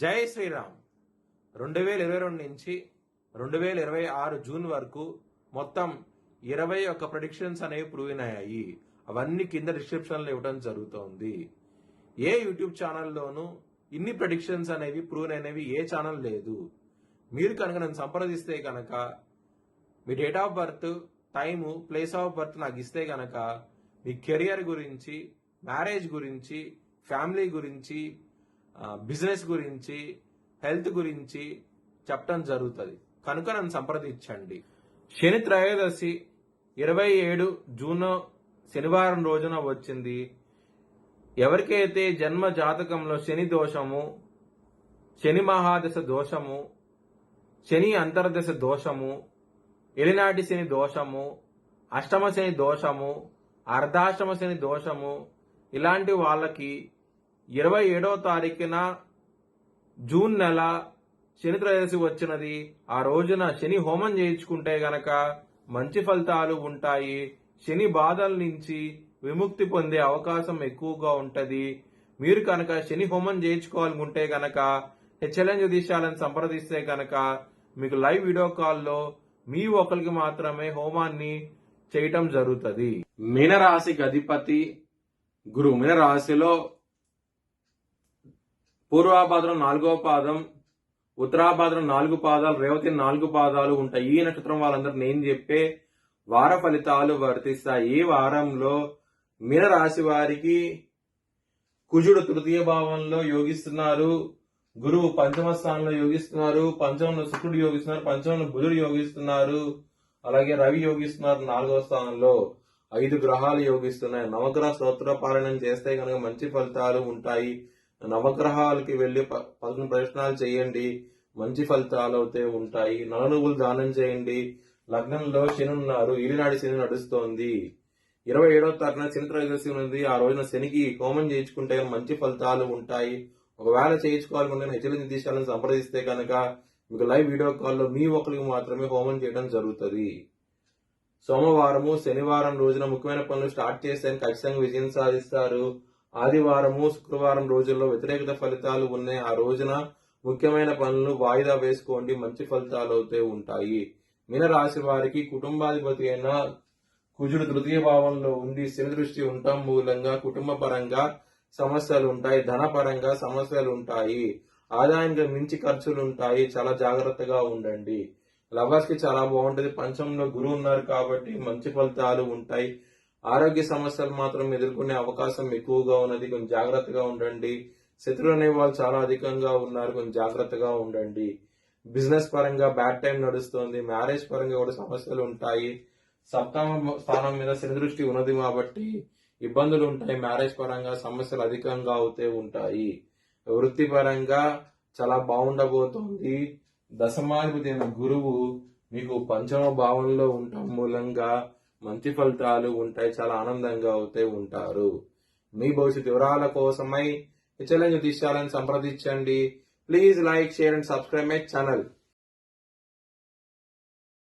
జై శ్రీరామ్. 2022 నుంచి 2026 జూన్ వరకు మొత్తం 21 ప్రెడిక్షన్స్ అనేవి ప్రూవ్ అయ్యాయి. అవన్నీ కింద డిస్క్రిప్షన్లో ఇవ్వడం జరుగుతోంది. ఏ యూట్యూబ్ ఛానల్లోనూ ఇన్ని ప్రెడిక్షన్స్ అనేవి ప్రూవ్ అయినవి ఏ ఛానల్ లేదు. మీరు కనుక నన్ను సంప్రదిస్తే కనుక మీ date of birth, time, place of birth నాకు ఇస్తే కనుక మీ కెరియర్ గురించి, మ్యారేజ్ గురించి, ఫ్యామిలీ గురించి, బిజినెస్ గురించి, హెల్త్ గురించి చెప్పడం జరుగుతుంది. కనుక నన్ను సంప్రదించండి. శని త్రయోదశి 27 జూన్ శనివారం రోజున వచ్చింది. ఎవరికైతే జన్మ జాతకంలో శని దోషము, శని మహాదశ దోషము, శని అంతర్దశ దోషము, ఎలినాటి శని దోషము, అష్టమ శని దోషము, అర్ధాష్టమ శని దోషము, ఇలాంటి వాళ్ళకి 27వ తారీఖున జూన్ నెల శని త్రయోదశి వచ్చినది. ఆ రోజున శని హోమం చేయించుకుంటే గనక మంచి ఫలితాలు ఉంటాయి. శని బాధల నుంచి విముక్తి పొందే అవకాశం ఎక్కువగా ఉంటది. మీరు కనుక శని హోమం చేయించుకోవాలనుకుంటే గనక హెచ్ఎల్ఎన్ జ్యోతిష్యాలను సంప్రదిస్తే గనక మీకు లైవ్ వీడియో కాల్లో మీ ఒకరికి మాత్రమే హోమాన్ని చేయటం జరుగుతుంది. మీనరాశికి అధిపతి గురువు. మీనరాశిలో పూర్వాభాద్రం 4వ పాదం, ఉత్తరాభాద్రం 4 పాదాలు, రేవతి 4 పాదాలు ఉంటాయి. ఈ నక్షత్రం వాళ్ళందరూ నేను చెప్పే వార ఫలితాలు వర్తిస్తాయి. ఈ వారంలో మీనరాశి వారికి కుజుడు తృతీయ భావంలో యోగిస్తున్నారు, గురువు పంచమ స్థానంలో యోగిస్తున్నారు, పంచమంలో శుక్రుడు యోగిస్తున్నారు, పంచమంలో బుధుడు యోగిస్తున్నారు, అలాగే రవి యోగిస్తున్నారు 4వ స్థానంలో. 5 గ్రహాలు యోగిస్తున్నాయి. నవగ్రహ స్తోత్ర పారాయణం చేస్తే కనుక మంచి ఫలితాలు ఉంటాయి. నవగ్రహాలకి వెళ్లి 11 ప్రదక్షిణాలు చేయండి, మంచి ఫలితాలు అయితే ఉంటాయి. నలుగులు దానం చేయండి. లగ్నంలో శని ఉన్నారు, ఈలినాడి శని నడుస్తోంది. 27వ తారీఖున శని త్రయోదశి ఉంది. ఆ రోజున శనికి హోమం చేయించుకుంటే మంచి ఫలితాలు ఉంటాయి. ఒకవేళ చేయించుకోవాలనుకుంటే హెచ్ఎల్ఎన్ జ్యోతిష్యాలను సంప్రదిస్తే కనుక మీకు లైవ్ వీడియో కాల్లో మీ ఒకరికి మాత్రమే హోమం చేయడం జరుగుతుంది. సోమవారము, శనివారం రోజున ముఖ్యమైన పనులు స్టార్ట్ చేస్తే ఖచ్చితంగా విజయం సాధిస్తారు. ఆదివారము, శుక్రవారం రోజుల్లో వ్యతిరేకత ఫలితాలు ఉన్నాయి. ఆ రోజున ముఖ్యమైన పనులను వాయిదా వేసుకోండి, మంచి ఫలితాలు అయితే ఉంటాయి. మీనరాశి వారికి కుటుంబాధిపతి అయిన కుజుడు తృతీయ భావంలో ఉండి శని దృష్టి ఉండటం మూలంగా కుటుంబ పరంగా సమస్యలు ఉంటాయి, ధనపరంగా సమస్యలు ఉంటాయి, ఆదాయానికి మించి ఖర్చులు ఉంటాయి. చాలా జాగ్రత్తగా ఉండండి. లవర్స్ కి చాలా బాగుంటది. పంచంలో గురువు ఉన్నారు కాబట్టి మంచి ఫలితాలు ఉంటాయి. ఆరోగ్య సమస్యలు మాత్రం ఎదుర్కొనే అవకాశం ఎక్కువగా ఉన్నది. కొంచెం జాగ్రత్తగా ఉండండి. శత్రువులు అనే వాళ్ళు చాలా అధికంగా ఉన్నారు, కొంచెం జాగ్రత్తగా ఉండండి. బిజినెస్ పరంగా బ్యాడ్ టైం నడుస్తుంది. మ్యారేజ్ పరంగా కూడా సమస్యలు ఉంటాయి. సప్తమ స్థానం మీద శని దృష్టి ఉన్నది కాబట్టి ఇబ్బందులు ఉంటాయి. మ్యారేజ్ పరంగా సమస్యలు అధికంగా అవుతూ ఉంటాయి. వృత్తి పరంగా చాలా బాగుండబోతోంది. దశమాధిపతి అయిన గురువు మీకు పంచమ భావంలో ఉండటం మూలంగా మంచి ఫలితాలు ఉంటాయి. చాలా ఆనందంగా అవుతూ ఉంటారు. మీ భవిష్యత్ వివరాల కోసమై హెచ్ఎల్ఎన్ జ్యోతిష్యాలను సంప్రదించండి. Please like, share and subscribe my channel.